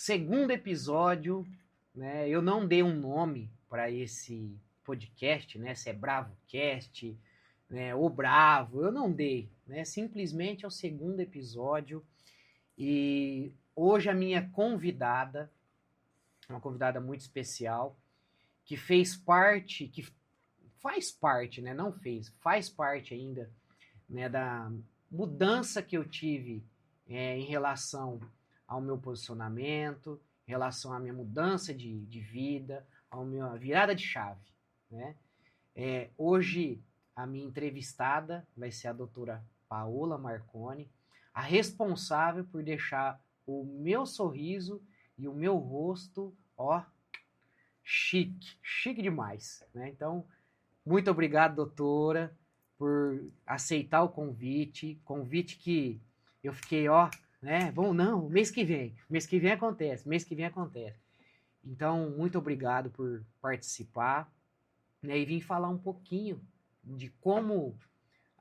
segundo episódio, né? Eu não dei um nome para esse podcast, né? Se é BravoCast, né? Ou Bravo, eu não dei, né? Simplesmente é o segundo episódio e hoje a minha convidada, uma convidada muito especial, que faz parte, né? Não fez, faz parte ainda, né? Da mudança que eu tive em relação ao meu posicionamento, em relação à minha mudança de vida, à minha virada de chave, né? Hoje, a minha entrevistada vai ser a doutora Paola Marconi, a responsável por deixar o meu sorriso e o meu rosto, ó, chique demais, né? Então, muito obrigado, doutora, por aceitar o convite que eu fiquei, ó, né? Bom, não, mês que vem acontece. Então, muito obrigado por participar, né? E vim falar um pouquinho de como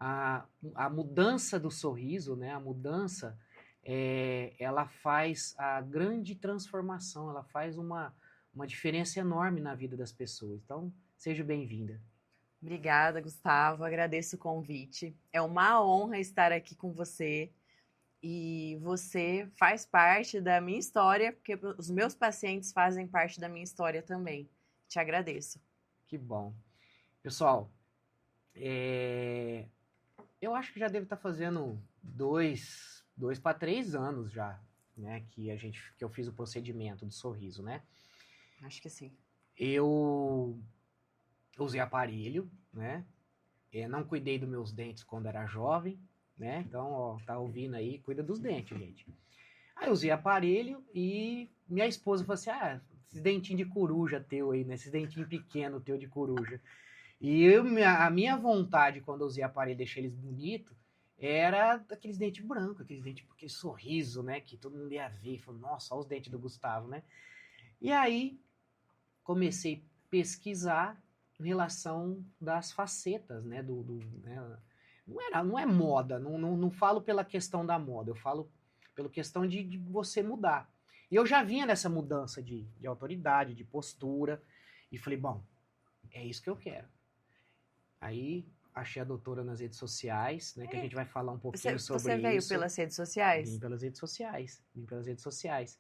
a mudança do sorriso, né? A mudança, ela faz a grande transformação, ela faz uma diferença enorme na vida das pessoas. Então, seja bem-vinda. Obrigada, Gustavo. Agradeço o convite. É uma honra estar aqui com você. E você faz parte da minha história, porque os meus pacientes fazem parte da minha história também. Te agradeço. Que bom. Pessoal, eu acho que já deve estar fazendo 2 para 3 anos já, né, que eu fiz o procedimento do sorriso, né? Acho que sim. Eu usei aparelho, né? Não cuidei dos meus dentes quando era jovem, né? Então, ó, tá ouvindo aí, cuida dos dentes, gente. Aí eu usei aparelho e minha esposa falou assim, esses dentinhos de coruja teu aí, né? Esses dentinhos pequenos teu de coruja. E a minha vontade, quando eu usei aparelho, deixei eles bonitos, era aqueles dentes brancos, aquele sorriso, né? Que todo mundo ia ver. Falou, nossa, olha os dentes do Gustavo, né? E aí, comecei a pesquisar em relação das facetas, né? Né? Não é moda, não falo pela questão da moda, eu falo pela questão de você mudar. E eu já vinha nessa mudança de autoridade, de postura, e falei, bom, é isso que eu quero. Aí achei a doutora nas redes sociais, né? Que a gente vai falar um pouquinho sobre isso. Você veio pelas redes sociais? Vim pelas redes sociais.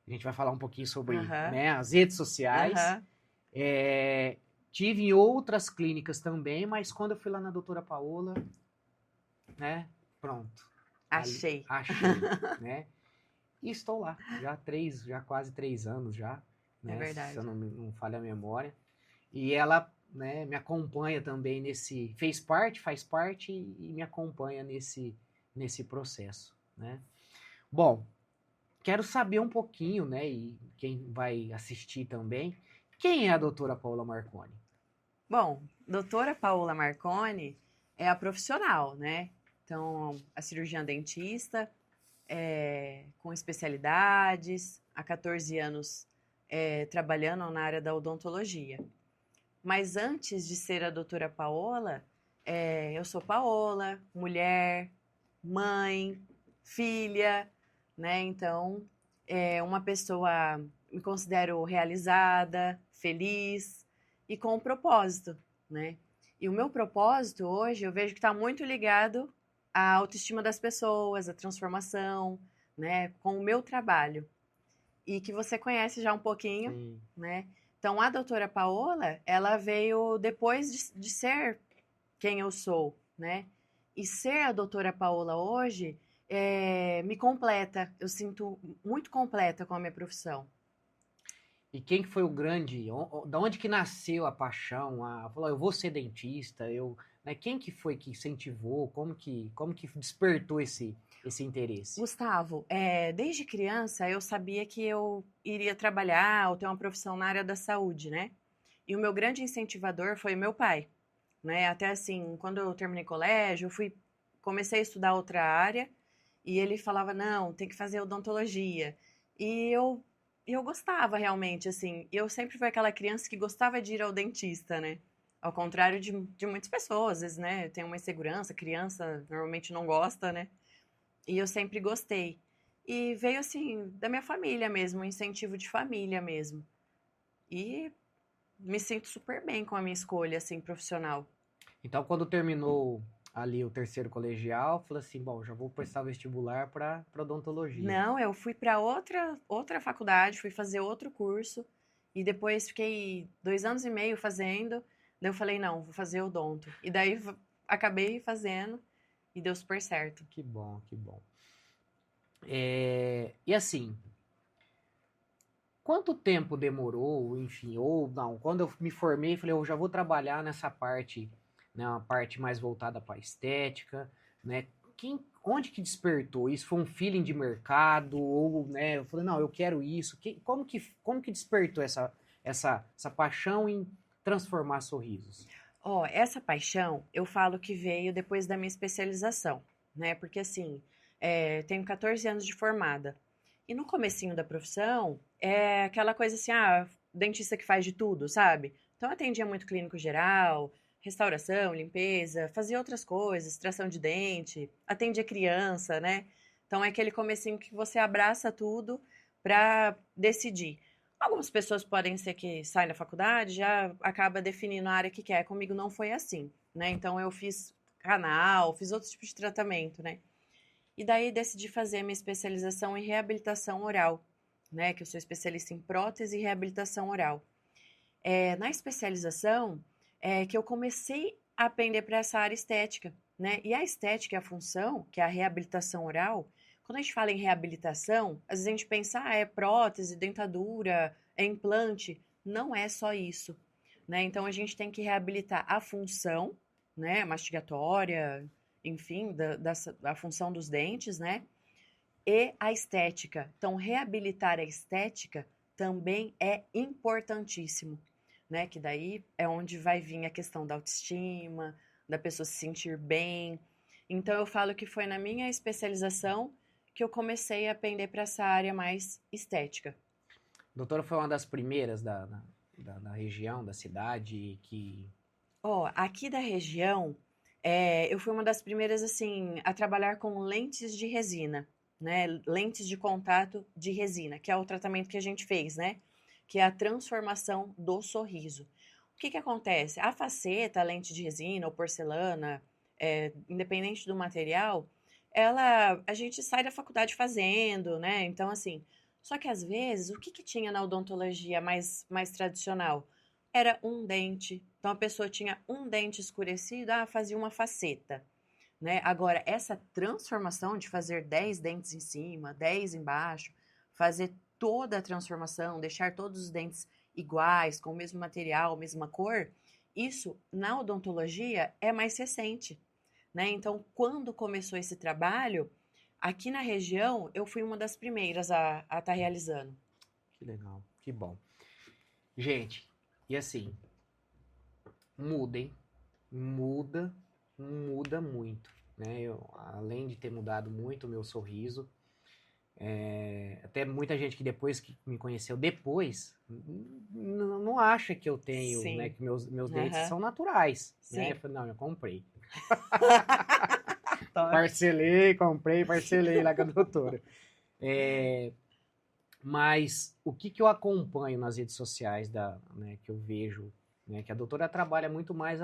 A gente vai falar um pouquinho sobre né, as redes sociais. Tive em outras clínicas também, mas quando eu fui lá na doutora Paola, né? Pronto. Achei, né? E estou lá, já quase 3 anos já, né? É verdade. Se eu não falha a memória. E ela, né, me acompanha também faz parte e me acompanha nesse processo, né? Bom, quero saber um pouquinho, né, e quem vai assistir também, quem é a doutora Paola Marconi? Bom, doutora Paola Marconi é a profissional, né? Então, a cirurgiã dentista, com especialidades, há 14 anos trabalhando na área da odontologia. Mas antes de ser a doutora Paola, eu sou Paola, mulher, mãe, filha, né? Então, uma pessoa, me considero realizada, feliz e com um propósito, né? E o meu propósito hoje, eu vejo que está muito ligado à autoestima das pessoas, à transformação, né? Com o meu trabalho. E que você conhece já um pouquinho, Sim. né? Então, a doutora Paola, ela veio depois de ser quem eu sou, né? E ser a doutora Paola hoje me completa. Eu sinto muito completa com a minha profissão. E quem que foi o grande, da onde que nasceu a paixão, falou, eu vou ser dentista, né, quem que foi que incentivou, como que despertou esse interesse? Gustavo, desde criança eu sabia que eu iria trabalhar ou ter uma profissão na área da saúde, né? E o meu grande incentivador foi meu pai, né? Até assim, quando eu terminei colégio, comecei a estudar outra área e ele falava, não, tem que fazer odontologia. E eu gostava realmente, assim. Eu sempre fui aquela criança que gostava de ir ao dentista, né? Ao contrário de muitas pessoas, às vezes, né? Tem uma insegurança, criança normalmente não gosta, né? E eu sempre gostei. E veio, assim, da minha família mesmo, um incentivo de família mesmo. E me sinto super bem com a minha escolha, assim, profissional. Então, quando terminou ali o terceiro colegial, falou assim, bom, já vou prestar vestibular para odontologia. Não, eu fui para outra faculdade, fui fazer outro curso. E depois fiquei 2 anos e meio fazendo. Daí eu falei, não, vou fazer odonto. E daí acabei fazendo e deu super certo. Que bom, que bom. E assim, quanto tempo demorou, enfim, ou não, quando eu me formei, falei, eu já vou trabalhar nessa parte, né, uma parte mais voltada para estética, né? Onde que despertou? Isso foi um feeling de mercado ou, né, eu falei, não, eu quero isso. Como que despertou essa paixão em transformar sorrisos? Ó, essa paixão, eu falo que veio depois da minha especialização, né? Porque assim, tenho 14 anos de formada. E no comecinho da profissão, é aquela coisa assim, dentista que faz de tudo, sabe? Então eu atendia muito clínico geral, restauração, limpeza, fazia outras coisas, extração de dente, atendia criança, né? Então é aquele comecinho que você abraça tudo para decidir. Algumas pessoas podem ser que saem da faculdade, já acaba definindo a área que quer. Comigo não foi assim, né? Então eu fiz canal, fiz outros tipos de tratamento, né? E daí decidi fazer minha especialização em reabilitação oral, né? Que eu sou especialista em prótese e reabilitação oral. Na especialização que eu comecei a aprender para essa área estética, né? E a estética e a função, que é a reabilitação oral, quando a gente fala em reabilitação, às vezes a gente pensa, é prótese, dentadura, é implante. Não é só isso, né? Então a gente tem que reabilitar a função, né? Mastigatória, enfim, da função dos dentes, né? E a estética. Então, reabilitar a estética também é importantíssimo, né? Que daí é onde vai vir a questão da autoestima, da pessoa se sentir bem. Então, eu falo que foi na minha especialização que eu comecei a aprender para essa área mais estética. A doutora foi uma das primeiras da região, da cidade, que... Ó, aqui da região, eu fui uma das primeiras, assim, a trabalhar com lentes de resina, né? Lentes de contato de resina, que é o tratamento que a gente fez, né? Que é a transformação do sorriso. O que que acontece? A faceta, a lente de resina ou porcelana, independente do material, a gente sai da faculdade fazendo, né? Então, assim, só que às vezes, o que que tinha na odontologia mais tradicional? Era um dente. Então a pessoa tinha um dente escurecido, fazia uma faceta, né? Agora, essa transformação de fazer 10 dentes em cima, 10 embaixo, fazer toda a transformação, deixar todos os dentes iguais, com o mesmo material, mesma cor, isso na odontologia é mais recente, né? Então, quando começou esse trabalho, aqui na região, eu fui uma das primeiras a estar realizando. Que legal, que bom. Gente, e assim, muda, hein? Muda muito, né? Além de ter mudado muito o meu sorriso, até muita gente que depois que me conheceu depois, não acha que eu tenho, né? Sim, Que meus dentes aham, são naturais, né? Eu sim. falei, não, eu comprei. Top. Comprei, parcelei lá com a doutora. Mas o que eu acompanho nas redes sociais né, que eu vejo, né, que a doutora trabalha muito mais,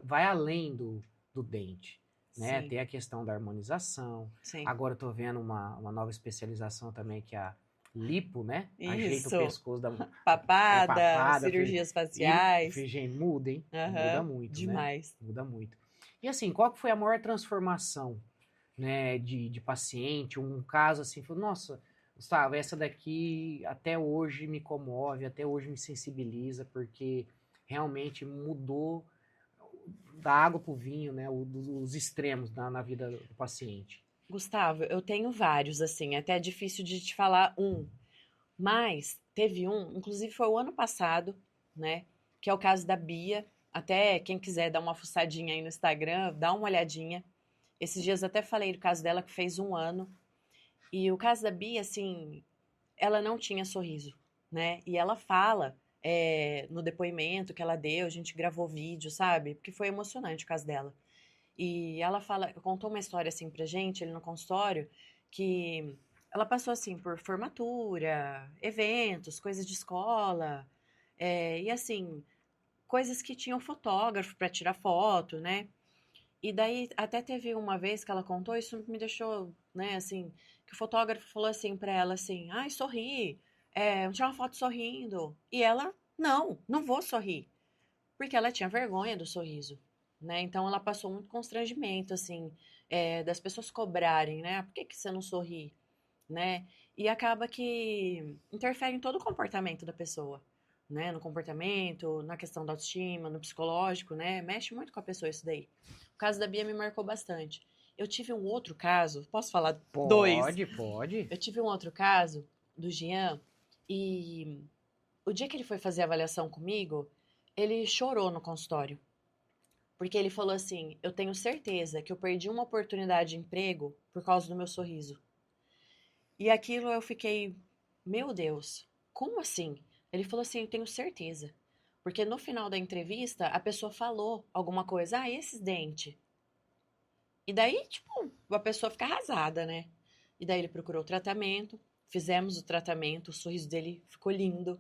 vai além do dente, né? Sim, Tem a questão da harmonização. sim. Agora eu tô vendo uma nova especialização também, que é a lipo, né? Ajeita o Isso. pescoço da Papada, papada. cirurgias E, faciais. gente, muda, hein? Muda Aham, muito, né? demais. Muda muito. E assim, qual que foi a maior transformação, né, de paciente? Um caso assim, falou, nossa, Gustavo, essa daqui até hoje me comove, até hoje me sensibiliza, porque realmente mudou da água para o vinho, né, os extremos na vida do paciente. Gustavo, eu tenho vários, assim, até é difícil de te falar um. Mas teve um, inclusive foi o ano passado, né? Que é o caso da Bia. Até quem quiser dar uma fuçadinha aí no Instagram, dá uma olhadinha. Esses dias até falei do caso dela que fez 1 ano. E o caso da Bia, assim, ela não tinha sorriso, né? E ela fala no depoimento que ela deu, a gente gravou vídeo, sabe? Porque foi emocionante o caso dela. E ela contou uma história assim pra gente, ali no consultório, que ela passou, assim, por formatura, eventos, coisas de escola, e assim, coisas que tinham fotógrafo para tirar foto, né? E daí até teve uma vez que ela contou, isso me deixou, né, assim, que o fotógrafo falou assim para ela assim, ai, sorri, tirar uma foto sorrindo. E ela, não vou sorrir, porque ela tinha vergonha do sorriso, né? Então ela passou muito constrangimento, assim, das pessoas cobrarem, né? Por que que você não sorri, né? E acaba que interfere em todo o comportamento da pessoa, né? No comportamento, na questão da autoestima, no psicológico, né? Mexe muito com a pessoa isso daí. O caso da Bia me marcou bastante. Eu tive um outro caso, posso falar dois? Pode, pode. Eu tive um outro caso do Jean e o dia que ele foi fazer a avaliação comigo, ele chorou no consultório. Porque ele falou assim: eu tenho certeza que eu perdi uma oportunidade de emprego por causa do meu sorriso. E aquilo eu fiquei, meu Deus, como assim? Ele falou assim, eu tenho certeza. Porque no final da entrevista, a pessoa falou alguma coisa, ah, e esses dentes? E daí, tipo, a pessoa fica arrasada, né? E daí ele procurou o tratamento, fizemos o tratamento, o sorriso dele ficou lindo.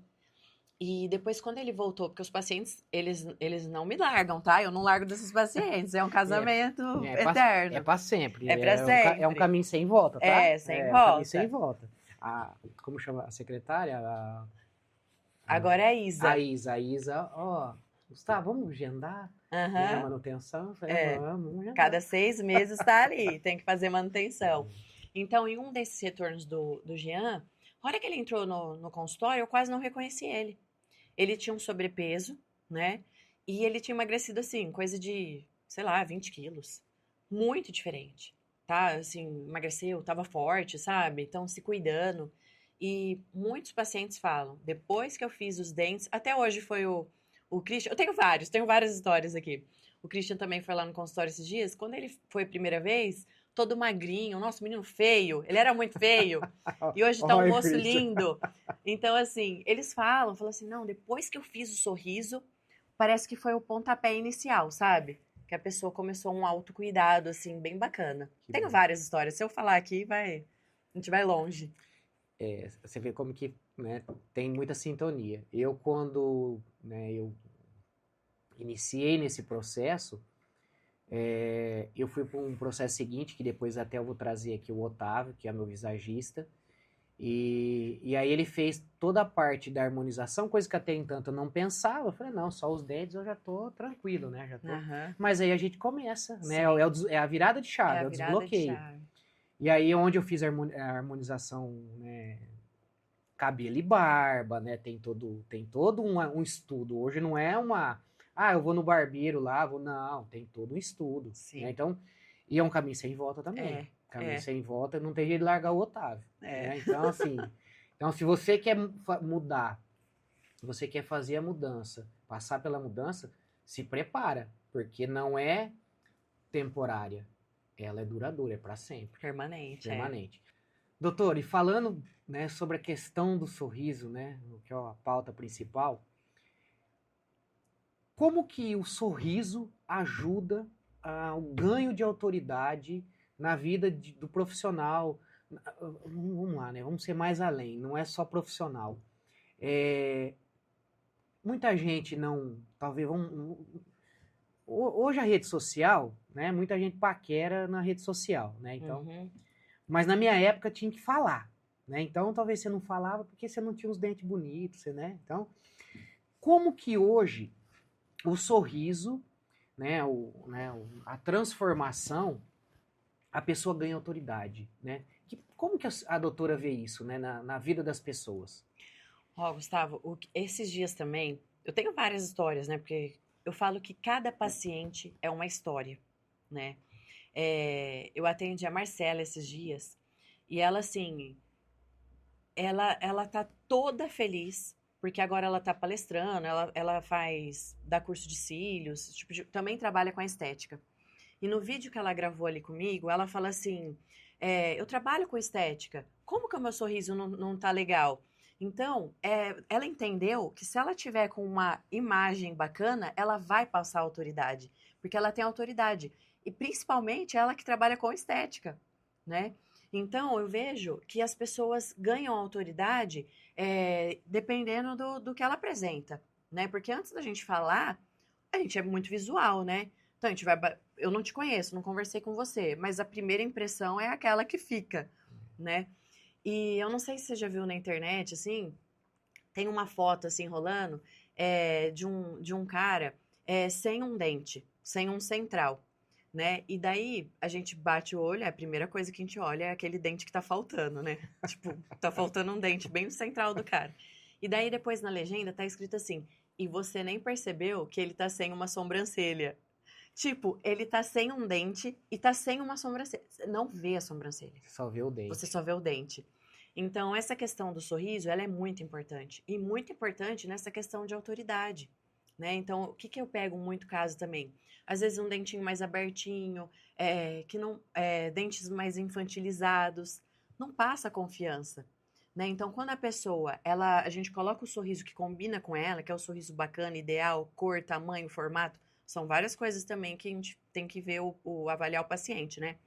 E depois, quando ele voltou, porque os pacientes, eles não me largam, tá? Eu não largo desses pacientes, é um casamento É eterno. para sempre. É pra É um sempre. caminho sem volta, tá? É, sem É um caminho sem volta. volta. Como chama a secretária? Agora é a A Isa. Isa. A Isa, ó, Gustavo, vamos agendar, né, a Aham. manutenção? Eu falei, É, vamos agendar. cada 6 meses está ali, tem que fazer manutenção. Então, em um desses retornos do Jean, a hora que ele entrou no consultório, eu quase não reconheci ele. Ele tinha um sobrepeso, né? E ele tinha emagrecido, assim, coisa de, sei lá, 20 quilos. Muito diferente, tá? Assim, emagreceu, tava forte, sabe? Então, se cuidando. E muitos pacientes falam, depois que eu fiz os dentes, até hoje foi o Christian, eu tenho várias histórias aqui. O Christian também foi lá no consultório esses dias. Quando ele foi a primeira vez, todo magrinho, nosso menino feio, ele era muito feio. E hoje tá um Oi, moço Christian. lindo. Então, assim, eles falam assim, não, depois que eu fiz o sorriso, parece que foi o pontapé inicial, sabe? Que a pessoa começou um autocuidado, assim, bem bacana. Que Tenho bom. várias histórias. Se eu falar aqui, a gente vai longe. Você vê como que, né, tem muita sintonia. Eu, quando, né, eu iniciei nesse processo, eu fui para um processo seguinte, que depois até eu vou trazer aqui o Otávio, que é meu visagista, e aí ele fez toda a parte da harmonização, coisa que até entanto eu não pensava. Eu falei, não, só os dentes eu já tô tranquilo, né? Já tô. Aham. Mas aí a gente começa, né? Sim. É a virada de É chave, a é o virada de desbloqueio. chave. E aí onde eu fiz a harmonização, né, cabelo e barba, né? Tem todo um estudo. Hoje não é eu vou no barbeiro lá, não, tem todo um estudo, Sim. né? Então, e é um caminho sem volta também. Caminho sem volta, não tem jeito de largar o Otávio, né? Então, assim, se você quer mudar, se você quer fazer a mudança, passar pela mudança, se prepara, porque não é temporária, ela é duradoura, é para sempre, Permanente. permanente. Doutor, e falando, né, sobre a questão do sorriso, né, que é a pauta principal, como que o sorriso ajuda ao ganho de autoridade na vida do profissional? Vamos lá, né? Vamos ser mais além, não é só profissional. Muita gente não, talvez, hoje a rede social, né? Muita gente paquera na rede social, né? Então, mas na minha época tinha que falar, né? Então, talvez você não falava porque você não tinha os dentes bonitos, né? Então, como que hoje o sorriso, né, a transformação, a pessoa ganha autoridade, né? Como que a doutora vê isso, né, na vida das pessoas? Ó, Gustavo, esses dias também, eu tenho várias histórias, né? Porque eu falo que cada paciente é uma história, né? Eu atendi a Marcela esses dias e ela, assim, ela tá toda feliz porque agora ela tá palestrando, ela dá curso de cílios, tipo, também trabalha com a estética. E no vídeo que ela gravou ali comigo, ela fala assim: eu trabalho com estética, como que o meu sorriso não tá legal? Então, ela entendeu que se ela tiver com uma imagem bacana, ela vai passar autoridade, porque ela tem autoridade. E principalmente ela que trabalha com estética, né? Então, eu vejo que as pessoas ganham autoridade dependendo do que ela apresenta, né? Porque antes da gente falar, a gente é muito visual, né? Então, a gente vai... Eu não te conheço, não conversei com você, mas a primeira impressão é aquela que fica, né? E eu não sei se você já viu na internet, assim, tem uma foto, assim, rolando, de um cara sem um dente, sem um central, né? E daí a gente bate o olho, a primeira coisa que a gente olha é aquele dente que tá faltando, né? Tipo, tá faltando um dente bem no central do cara. E daí depois na legenda tá escrito assim: e você nem percebeu que ele tá sem uma sobrancelha. Tipo, ele tá sem um dente e tá sem uma sobrancelha. Você não vê a sobrancelha. Você só vê o Você dente. só vê o dente. Então, essa questão do sorriso, ela é muito importante. E muito importante nessa questão de autoridade, né? Então, o que que eu pego muito caso também? Às vezes um dentinho mais abertinho, que não, dentes mais infantilizados, não passa confiança, né? Então, quando a pessoa, a gente coloca o sorriso que combina com ela, que é o sorriso bacana, ideal, cor, tamanho, formato, são várias coisas também que a gente tem que ver avaliar o paciente, né?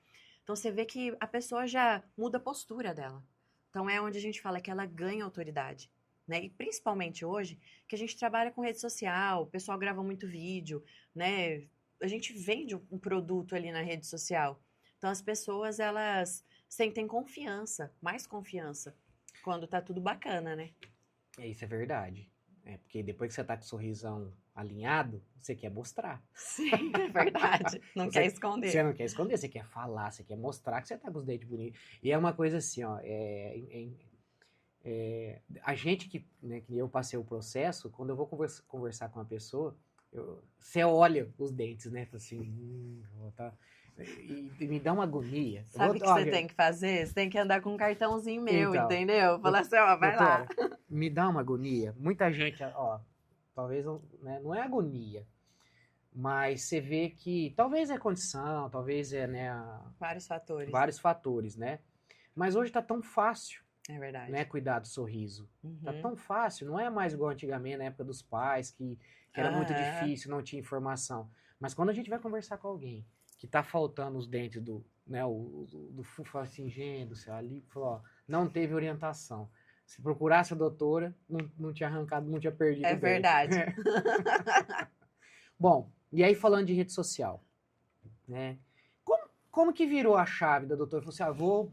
Então você vê que a pessoa já muda a postura dela. Então é onde a gente fala que ela ganha autoridade, né? E principalmente hoje, que a gente trabalha com rede social, o pessoal grava muito vídeo, né? A gente vende um produto ali na rede social. Então as pessoas, elas sentem confiança, mais confiança, quando tá tudo bacana, né? Isso é verdade. Porque depois que você tá com o sorrisão alinhado, você quer mostrar. Sim, é verdade. Não quer Você esconder. não quer esconder, você quer falar, você quer mostrar que você tá com os dentes bonitos. E é uma coisa assim, ó, a gente né, que eu passei o processo, quando eu vou conversar com uma pessoa, você olha os dentes, né? Fala assim, tá, e me dá uma agonia. Sabe o que você tem que fazer? Você tem que andar com um cartãozinho meu, Então, entendeu? Falar assim, ó, vai lá. doutora, me dá uma agonia. Muita gente, ó, talvez né, não é agonia, mas você vê que talvez é condição, talvez né, Vários fatores. vários fatores, né? Mas hoje tá tão fácil, É verdade. né, cuidar do sorriso. Tá Uhum. tão fácil, não é mais igual antigamente, na época dos pais, que era muito difícil, não tinha informação. Mas quando a gente vai conversar com alguém que tá faltando os dentes né, do fala assim, gente do céu, ali, falou, ó, não teve orientação. Se procurasse a doutora, não tinha arrancado, não tinha perdido É o dente. verdade. Bom, e aí falando de rede social, né? Como que virou a chave da doutora? Falou assim,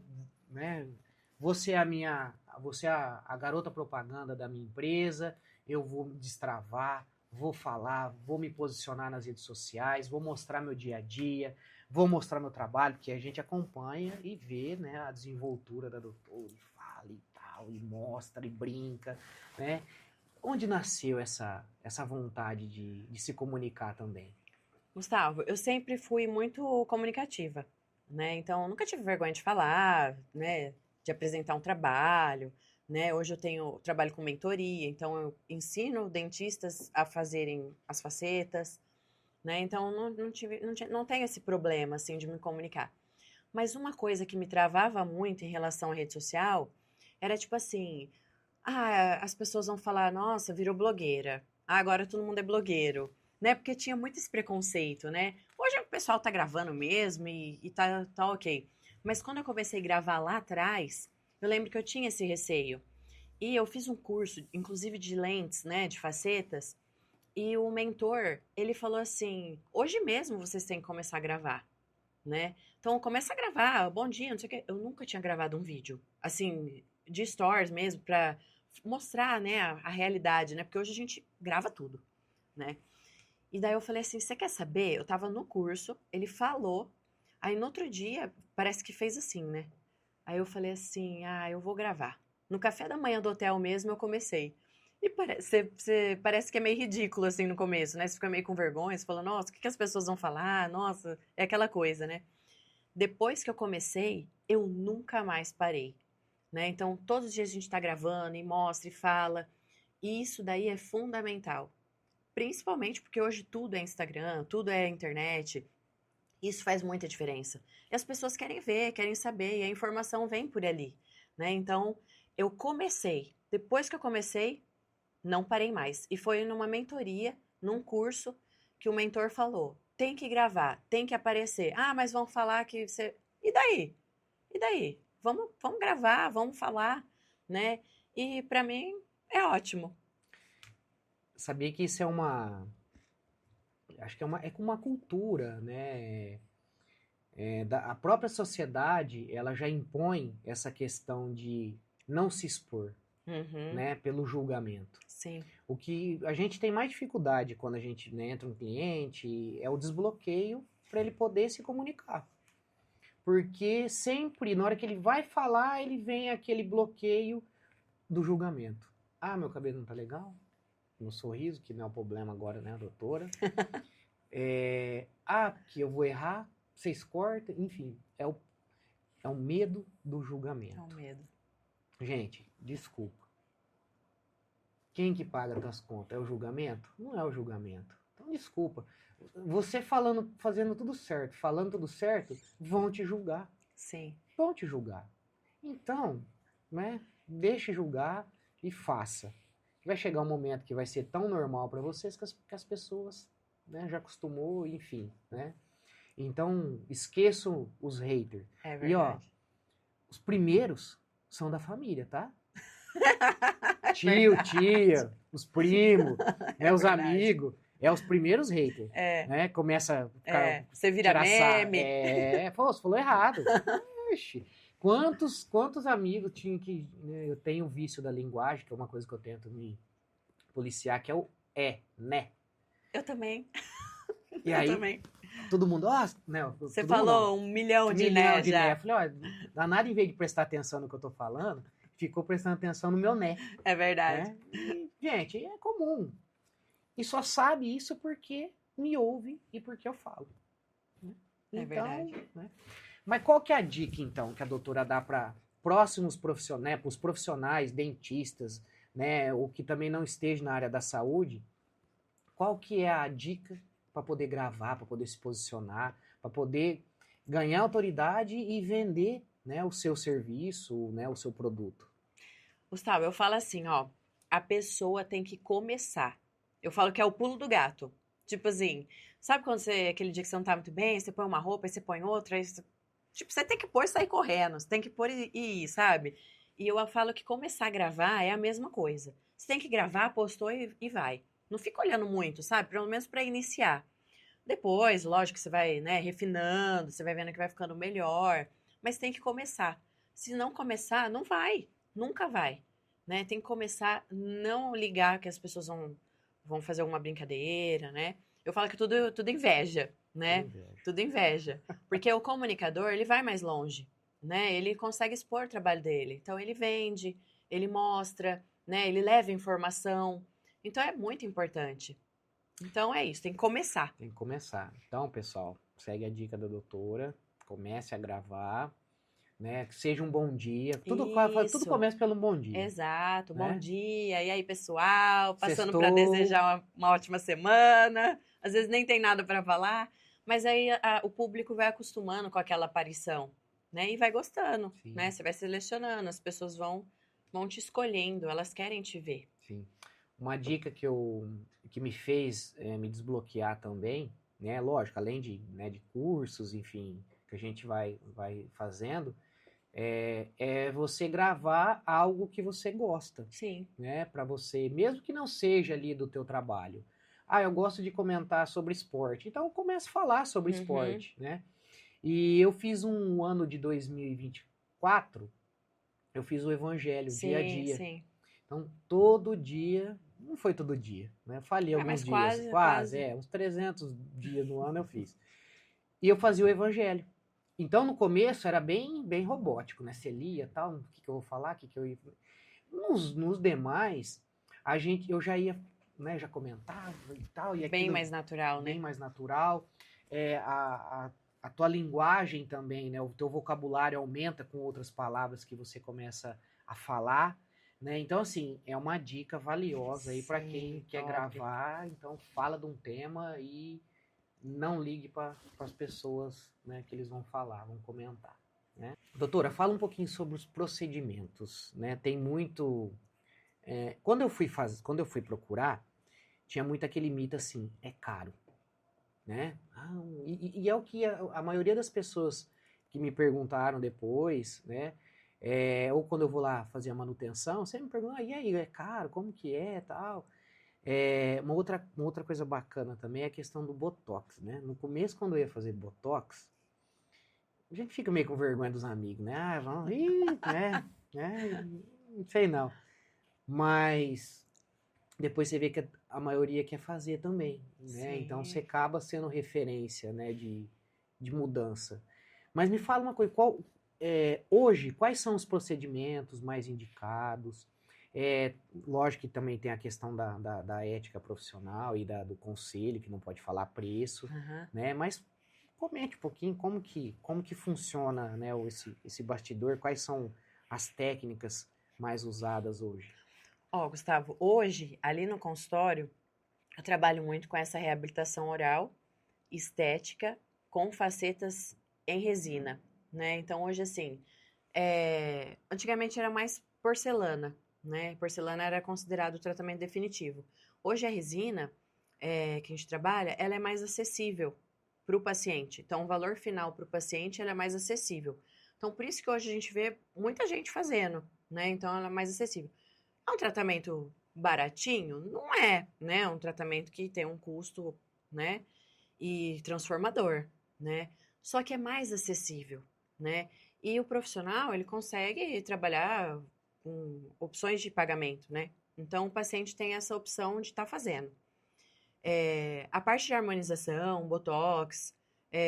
né, você é você é a garota propaganda da minha empresa, eu vou me destravar, vou falar, vou me posicionar nas redes sociais, vou mostrar meu dia a dia, vou mostrar meu trabalho, porque a gente acompanha e vê, né, a desenvoltura da doutora, e fala e tal, e mostra e brinca, né? Onde nasceu essa vontade de se comunicar também? Gustavo, eu sempre fui muito comunicativa, né? Então, eu nunca tive vergonha de falar, né? De apresentar um trabalho, né? Hoje eu trabalho com mentoria, então eu ensino dentistas a fazerem as facetas, né? Então, não tenho esse problema, assim, de me comunicar. Mas uma coisa que me travava muito em relação à rede social era tipo assim: as pessoas vão falar, nossa, virou blogueira. Agora todo mundo é blogueiro. Né? Porque tinha muito esse preconceito, né? Hoje o pessoal tá gravando mesmo e tá ok. Mas quando eu comecei a gravar lá atrás, eu lembro que eu tinha esse receio. E eu fiz um curso, inclusive de lentes, né? De facetas. E o mentor, ele falou assim: hoje mesmo vocês têm que começar a gravar, né? Então começa a gravar, bom dia, não sei o quê. Eu nunca tinha gravado um vídeo, assim, de stories mesmo, pra mostrar, né, a realidade, né? Porque hoje a gente grava tudo, né? E daí eu falei assim, você quer saber? Eu tava no curso, ele falou, aí no outro dia, parece que fez assim, né? Aí eu falei assim, eu vou gravar. No café da manhã do hotel mesmo eu comecei. E parece que é meio ridículo assim no começo, né? Você fica meio com vergonha, você fala, nossa, o que as pessoas vão falar? Nossa, é aquela coisa, né? Depois que eu comecei, eu nunca mais parei, né? Então, todos os dias a gente tá gravando e mostra e fala. E isso daí é fundamental. Principalmente porque hoje tudo é Instagram, tudo é internet. Isso faz muita diferença. E as pessoas querem ver, querem saber, e a informação vem por ali, né? Então, eu comecei. Depois que eu comecei, não parei mais. E foi numa mentoria, num curso, que o mentor falou: tem que gravar, tem que aparecer. Mas vão falar que você. E daí? E daí? vamos gravar, vamos falar, né? E para mim é ótimo. Sabia que isso é acho que é uma cultura, né? A própria sociedade, ela já impõe essa questão de não se expor, Uhum, né? Pelo julgamento. sim, O que a gente tem mais dificuldade quando a gente, né, entra um cliente é o desbloqueio para ele poder se comunicar. Porque sempre, na hora que ele vai falar, ele vem aquele bloqueio do julgamento. Ah, meu cabelo não tá legal? Meu sorriso, que não é o problema agora, né, doutora? Que eu vou errar, vocês cortam, enfim, é o medo do é julgamento. um medo. Gente, desculpa. Quem que paga as contas? É o julgamento? Não é o julgamento. Então, desculpa. Você fazendo tudo certo, falando tudo certo, vão te julgar. Sim, Vão te julgar. Então, né, deixe julgar e faça. Vai chegar um momento que vai ser tão normal para vocês que as pessoas, né, já acostumou, enfim, né? Então, esqueçam os haters. é E ó, verdade. os primeiros são da família, tá? Tio, Verdade. tia, os primos, né, É os verdade. amigos, os primeiros haters, É, né? Começa a ficar, você vira tirar sarro. meme. Pô, você falou errado. Oxi. Quantos amigos tinham que. Né, eu tenho o vício da linguagem, que é uma coisa que eu tento me policiar, que é o né? Eu também, E eu aí, também. todo mundo, ó, né? Você Todo mundo não. falou 1 milhão de Milhão né de né. já. Eu falei, ó, danado em vez de prestar atenção no que eu tô falando, ficou prestando atenção no meu né. É verdade. Né? E, gente, é comum. E só sabe isso porque me ouve e porque eu falo. Né? É verdade. Né? Mas qual que é a dica, então, que a doutora dá para próximos profissionais, né, para os profissionais, dentistas, né, ou que também não esteja na área da saúde? Qual que é a dica para poder gravar, para poder se posicionar, para poder ganhar autoridade e vender, né, o seu serviço, né, o seu produto? Gustavo, eu falo assim, ó, a pessoa tem que começar. Eu falo que é o pulo do gato. Tipo assim, sabe quando aquele dia que você não tá muito bem, você põe uma roupa, aí você põe outra, tipo, você tem que pôr e sair correndo, você tem que pôr e ir, sabe? E eu falo que começar a gravar é a mesma coisa. Você tem que gravar, postou e vai. Não fica olhando muito, sabe? Pelo menos pra iniciar. Depois, lógico que você vai, né, refinando, você vai vendo que vai ficando melhor, mas tem que começar. Se não começar, não vai, nunca vai, né? Tem que começar, não ligar que as pessoas vão fazer alguma brincadeira, né? Eu falo que tudo inveja, né? Inveja. Tudo inveja, porque o comunicador, ele vai mais longe, né? Ele consegue expor o trabalho dele. Então ele vende, ele mostra, né? Ele leva informação. Então é muito importante. Então é isso, tem que começar. Tem que começar. Então, pessoal, segue a dica da doutora, comece a gravar, né? Que seja um bom dia. Tudo Isso. começa pelo bom dia. Exato. Né? Bom dia. E aí, pessoal? Passando para Sextou. desejar uma ótima semana. Às vezes nem tem nada para falar, mas aí o público vai acostumando com aquela aparição, né? E vai gostando, Sim. né? Você vai selecionando, as pessoas vão te escolhendo, elas querem te ver. Sim. Uma dica que me fez me desbloquear também, né? Lógico, além de cursos, enfim, que a gente vai fazendo, é você gravar algo que você gosta. Sim. Né? Para você, mesmo que não seja ali do teu trabalho. Ah, eu gosto de comentar sobre esporte. Então, comece a falar sobre esporte, né? E eu fiz um ano de 2024, eu fiz o evangelho Sim, dia a dia. sim. Então, todo dia, não foi todo dia, né? Eu falhei alguns mas dias, quase. uns 300 dias no ano eu fiz. E eu fazia o evangelho. Então, no começo era bem robótico, né? Você lia e tal, o que eu vou falar, o que eu ia... Nos demais, eu já ia, né, já comentava e tal. E bem mais natural, bem né? mais natural. A tua linguagem também, né? O teu vocabulário aumenta com outras palavras que você começa a falar. Né? Então, assim, é uma dica valiosa aí para quem quer gravar. Então, fala de um tema e não ligue para as pessoas, né, que eles vão falar, vão comentar. Né? Doutora, fala um pouquinho sobre os procedimentos. Né? Tem muito... quando eu fui procurar, tinha muito aquele mito assim, é caro. Né? E é o que a maioria das pessoas que me perguntaram depois, né, Ou quando eu vou lá fazer a manutenção, você me pergunta, e aí, é caro, como que é, tal. Uma outra coisa bacana também é a questão do Botox, né? No começo, quando eu ia fazer Botox, a gente fica meio com vergonha dos amigos, né? Ah, vamos, não sei não. Mas depois você vê que a maioria quer fazer também, né? Sim. Então você acaba sendo referência, né, de mudança. Mas me fala uma coisa, hoje, quais são os procedimentos mais indicados? Lógico que também tem a questão da ética profissional e do conselho, que não pode falar preço, Uhum. né? Mas comente um pouquinho como que funciona, né, esse bastidor, quais são as técnicas mais usadas hoje? Ó, Gustavo, hoje, ali no consultório, eu trabalho muito com essa reabilitação oral, estética, com facetas em resina, né? Então, hoje, assim, antigamente era mais porcelana, né? Porcelana era considerado o tratamento definitivo. Hoje, a resina que a gente trabalha, ela é mais acessível para o paciente. Então, o valor final para o paciente ela é mais acessível. Então, por isso que hoje a gente vê muita gente fazendo, né? Então, ela é mais acessível. É um tratamento baratinho? Não é, né? É um tratamento que tem um custo, né? E transformador, né? Só que é mais acessível, né? E o profissional, ele consegue trabalhar com opções de pagamento, né? Então, o paciente tem essa opção de estar fazendo. A parte de harmonização, botox,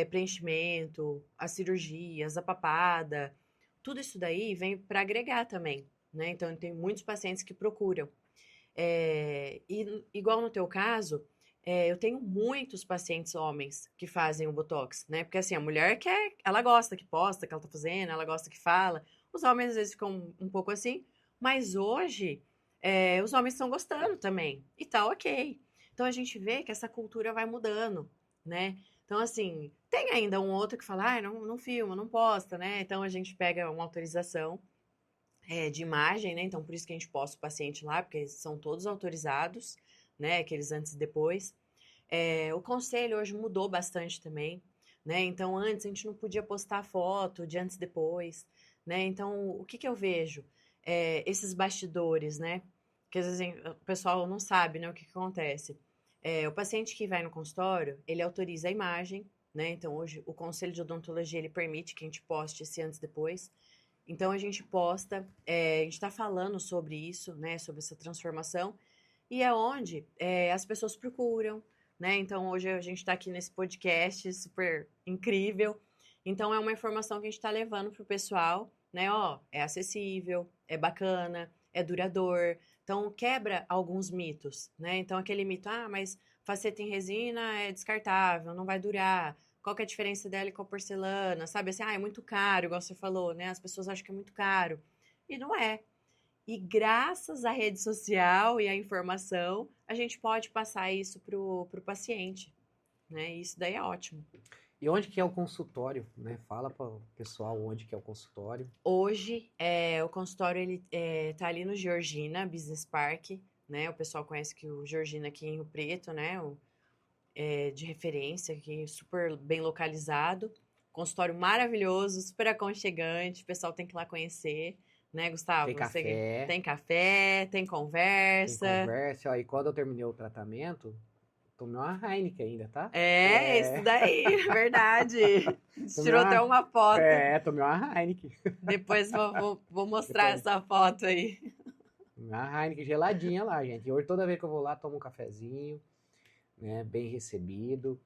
preenchimento, as cirurgias, a papada, tudo isso daí vem para agregar também, né? Então, tem muitos pacientes que procuram. E igual no teu caso, eu tenho muitos pacientes homens que fazem o botox, né? Porque assim, a mulher quer, ela gosta que posta, que ela tá fazendo, ela gosta que fala. Os homens às vezes ficam um pouco assim, mas hoje os homens estão gostando também. E tá ok. Então a gente vê que essa cultura vai mudando, né? Então, assim, tem ainda um outro que fala, ah, não filma, não posta, né? Então a gente pega uma autorização de imagem, né? Então, por isso que a gente posta o paciente lá, porque são todos autorizados, né? Aqueles antes e depois. O conselho hoje mudou bastante também, né? Então, antes a gente não podia postar foto de antes e depois, né? Então, o que que eu vejo? Esses bastidores, né? Que às vezes o pessoal não sabe, né? O que que acontece. O paciente que vai no consultório, ele autoriza a imagem, né? Então, hoje, o conselho de odontologia, ele permite que a gente poste esse antes e depois. Então a gente posta, a gente está falando sobre isso, né, sobre essa transformação, e é onde as pessoas procuram, né? Então hoje a gente está aqui nesse podcast super incrível. Então é uma informação que a gente está levando para o pessoal, né? Ó, é acessível, é bacana, é duradouro. Então quebra alguns mitos, né? Então aquele mito, ah, mas faceta em resina é descartável, não vai durar. Qual que é a diferença dela com a porcelana? Sabe assim, ah, é muito caro, igual você falou, né? As pessoas acham que é muito caro. E não é. E graças à rede social e à informação, a gente pode passar isso pro paciente, né? E isso daí é ótimo. E onde que é o consultório, né? Fala para o pessoal onde que é o consultório. Hoje, o consultório ele tá ali no Georgina Business Park, né? O pessoal conhece que o Georgina aqui em Rio Preto, né? De referência, aqui super bem localizado. Consultório maravilhoso, super aconchegante, o pessoal tem que ir lá conhecer, né, Gustavo? Tem Você café, tem café, tem tem conversa. conversa. Ó, e quando eu terminei o tratamento, tomei uma Heineken ainda, tá? Isso daí, é verdade. A gente Tomei tirou até uma foto. tomei uma Heineken. Depois vou mostrar Depois, essa foto aí. uma Heineken geladinha lá, gente. E hoje toda vez que eu vou lá, tomo um cafezinho, né? Bem recebido.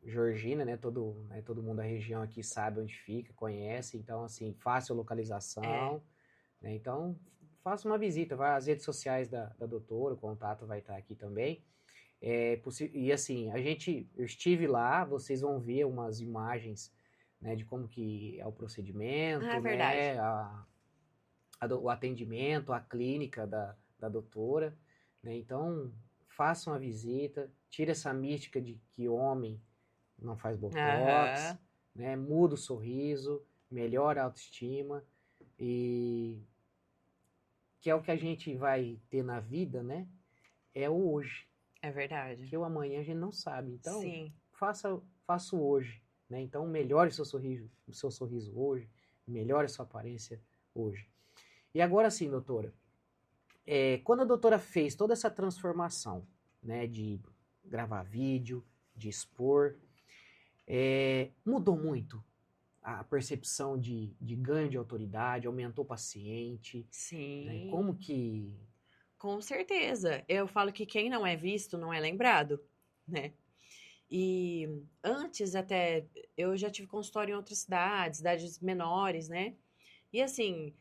Georgina, né, todo mundo da região aqui sabe onde fica, conhece, então assim, fácil É, localização, né, então faça uma visita, vai às redes sociais da doutora, o contato vai estar aqui também, e assim, eu estive lá, vocês vão ver umas imagens, né, de como que é o é procedimento, verdade. né, o atendimento, a clínica da doutora, né, então faça uma visita, tire essa mística de que homem não faz botox, Aham. né? Muda o sorriso, melhora a autoestima e que é o que a gente vai ter na vida, né? É o hoje, É verdade. que o amanhã a gente não sabe. Então, Sim. faça o hoje, né? Então, melhore o seu sorriso hoje, melhore sua aparência hoje. E agora sim, doutora, quando a doutora fez toda essa transformação, né, de gravar vídeo, de expor, mudou muito a percepção de ganho de autoridade, aumentou o paciente, né? Sim. Como que... Com certeza. Eu falo que quem não é visto não é lembrado, né? E antes até, eu já tive consultório em outras cidades menores, né? E assim,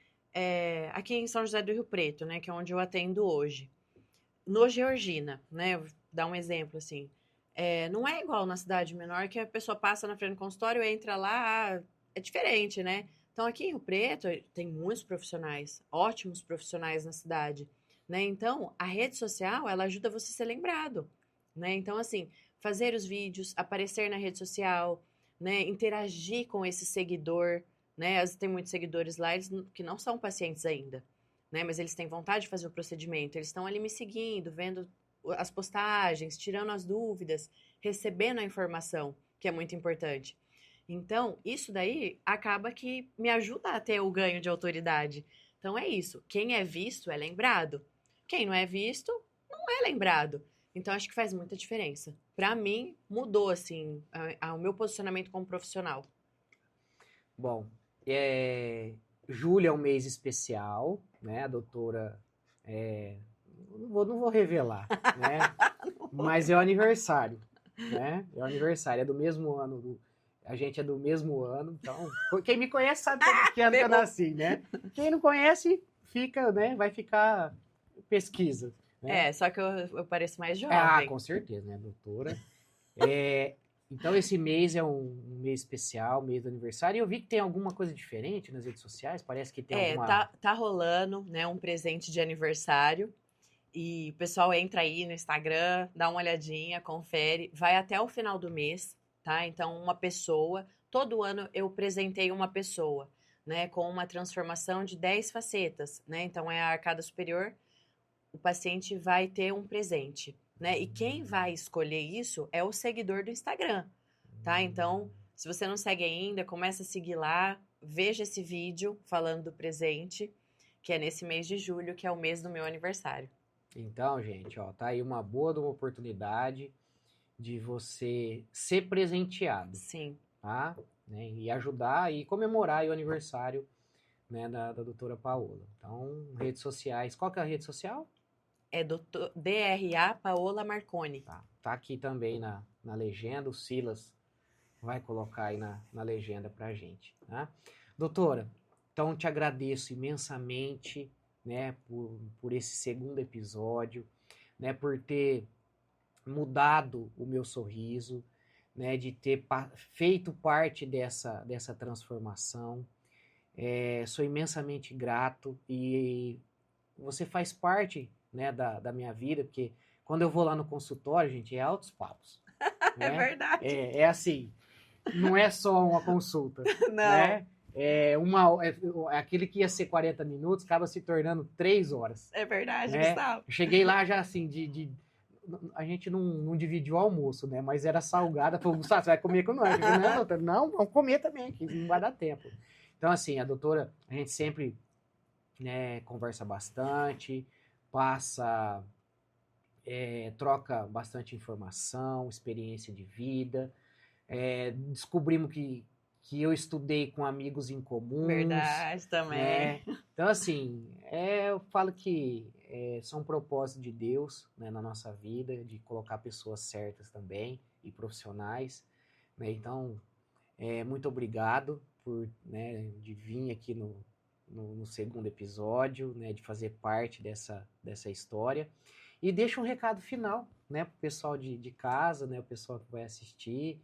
aqui em São José do Rio Preto, né, que é onde eu atendo hoje, no Georgina, né, vou dar um exemplo assim, não é igual na cidade menor que a pessoa passa na frente do consultório, entra lá, é diferente, né? Então aqui em Rio Preto tem muitos profissionais, ótimos profissionais na cidade, né? Então a rede social, ela ajuda você a ser lembrado, né? Então assim, fazer os vídeos, aparecer na rede social, né, interagir com esse seguidor, né? Às vezes tem muitos seguidores lá que não são pacientes ainda, né? Mas eles têm vontade de fazer o procedimento, eles estão ali me seguindo, vendo as postagens, tirando as dúvidas, recebendo a informação, que é muito importante. Então, isso daí acaba que me ajuda a ter o ganho de autoridade. Então é isso. Quem é visto é lembrado. Quem não é visto não é lembrado. Então acho que faz muita diferença. Para mim, mudou assim o meu posicionamento como profissional. Bom, julho é um mês especial, né? A doutora, não vou revelar, né? Mas é o aniversário, né? É o aniversário, é do mesmo ano, a gente é do mesmo ano, então quem me conhece sabe que ano que eu nasci, né? Quem não conhece, fica, né? Vai ficar pesquisa, né? Só que eu pareço mais Ah, jovem. com certeza, né, doutora? Então, esse mês é um mês especial, mês do aniversário. E eu vi que tem alguma coisa diferente nas redes sociais. Parece que tem alguma... Tá rolando, né, um presente de aniversário. E o pessoal entra aí no Instagram, dá uma olhadinha, confere. Vai até o final do mês, tá? Então, uma pessoa... Todo ano eu presentei uma pessoa, né? Com uma transformação de 10 facetas, né? Então, é a arcada superior. O paciente vai ter um presente, né? E quem vai escolher isso é o seguidor do Instagram, tá? Então, se você não segue ainda, começa a seguir lá, veja esse vídeo falando do presente, que é nesse mês de julho, que é o mês do meu aniversário. Então, gente, ó, tá aí uma boa de uma oportunidade de você ser presenteado, Sim. tá? Né? E ajudar e comemorar aí o aniversário, né, da doutora Paola. Então, redes sociais. Qual que é a rede social? É DRA Paola Marconi. Tá aqui também na legenda. O Silas vai colocar aí na legenda pra gente, tá? Doutora, então te agradeço imensamente, né, por esse segundo episódio, né, por ter mudado o meu sorriso, né, de ter feito parte dessa transformação. Sou imensamente grato e você faz parte, né, da minha vida, porque quando eu vou lá no consultório, gente, é altos papos. É Né? verdade. É assim, não é só uma consulta, Não. né? Aquele que ia ser 40 minutos acaba se tornando 3 horas. É verdade, Né? Gustavo. Eu cheguei lá já assim, a gente não dividiu o almoço, né? Mas era salgada. Falei, Gustavo, você vai comer com nós? Eu falei, não, doutora, não, vamos comer também, que não vai dar tempo. Então, assim, a doutora, a gente sempre, né, conversa bastante, troca bastante informação, experiência de vida. Descobrimos que eu estudei com amigos em comuns. Verdade também. Né? Então, assim, eu falo que são propósitos de Deus, né, na nossa vida, de colocar pessoas certas também e profissionais. Né? Então, muito obrigado né, de vir aqui no segundo episódio, né, de fazer parte dessa história. E deixa um recado final, né, para o pessoal de casa, né, o pessoal que vai assistir.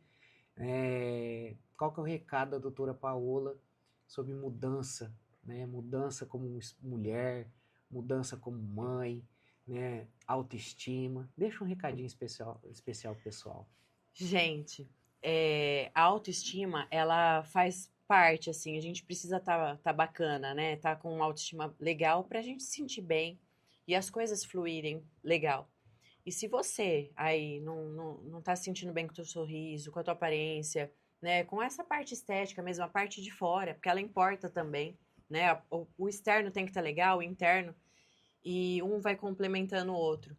Qual que é o recado da doutora Paola sobre mudança, né? Mudança como mulher, mudança como mãe, né? Autoestima. Deixa um recadinho especial pro pessoal. Gente, a autoestima, ela faz parte, assim, a gente precisa tá bacana, né? Tá com uma autoestima legal pra gente se sentir bem e as coisas fluírem legal. E se você aí não tá se sentindo bem com o teu sorriso, com a tua aparência, né? Com essa parte estética mesmo, a parte de fora, porque ela importa também, né? O externo tem que estar legal, o interno, e um vai complementando o outro.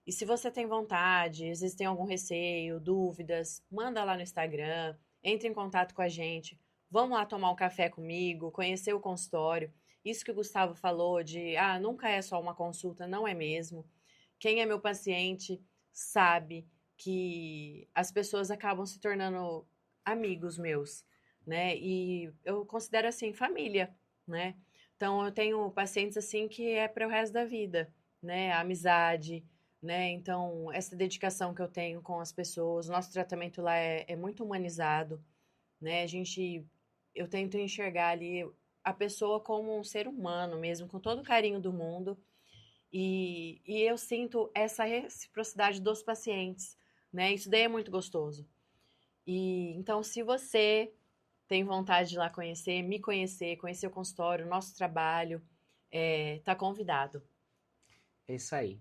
E se você tem vontade, às vezes tem algum receio, dúvidas, manda lá no Instagram, entre em contato com a gente. Vamos lá tomar um café comigo, conhecer o consultório. Isso que o Gustavo falou de, nunca é só uma consulta, não é mesmo. Quem é meu paciente sabe que as pessoas acabam se tornando amigos meus, né? E eu considero assim família, né? Então eu tenho pacientes assim que é para o resto da vida, né? A amizade, né? Então essa dedicação que eu tenho com as pessoas, nosso tratamento lá é muito humanizado, né? Eu tento enxergar ali a pessoa como um ser humano mesmo, com todo o carinho do mundo. E eu sinto essa reciprocidade dos pacientes, né? Isso daí é muito gostoso. E então, se você tem vontade de ir lá conhecer, me conhecer, conhecer o consultório, o nosso trabalho, tá convidado. É isso aí.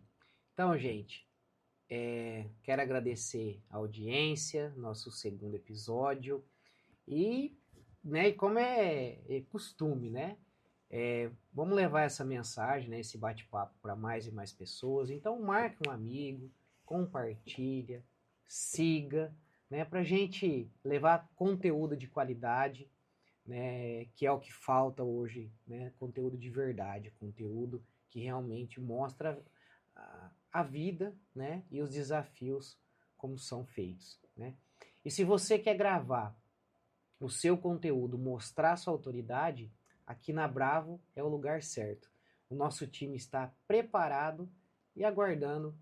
Então, gente, quero agradecer a audiência, nosso segundo episódio. E, né, como é costume, né? Vamos levar essa mensagem, né, esse bate-papo para mais e mais pessoas. Então, marque um amigo, compartilha, siga, né, para a gente levar conteúdo de qualidade, né, que é o que falta hoje, né, conteúdo de verdade, conteúdo que realmente mostra a vida, né, e os desafios como são feitos, né. E se você quer gravar o seu conteúdo, mostrar sua autoridade, aqui na Bravo é o lugar certo. O nosso time está preparado e aguardando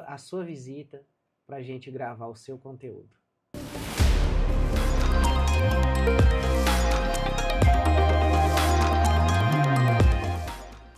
a sua visita para a gente gravar o seu conteúdo.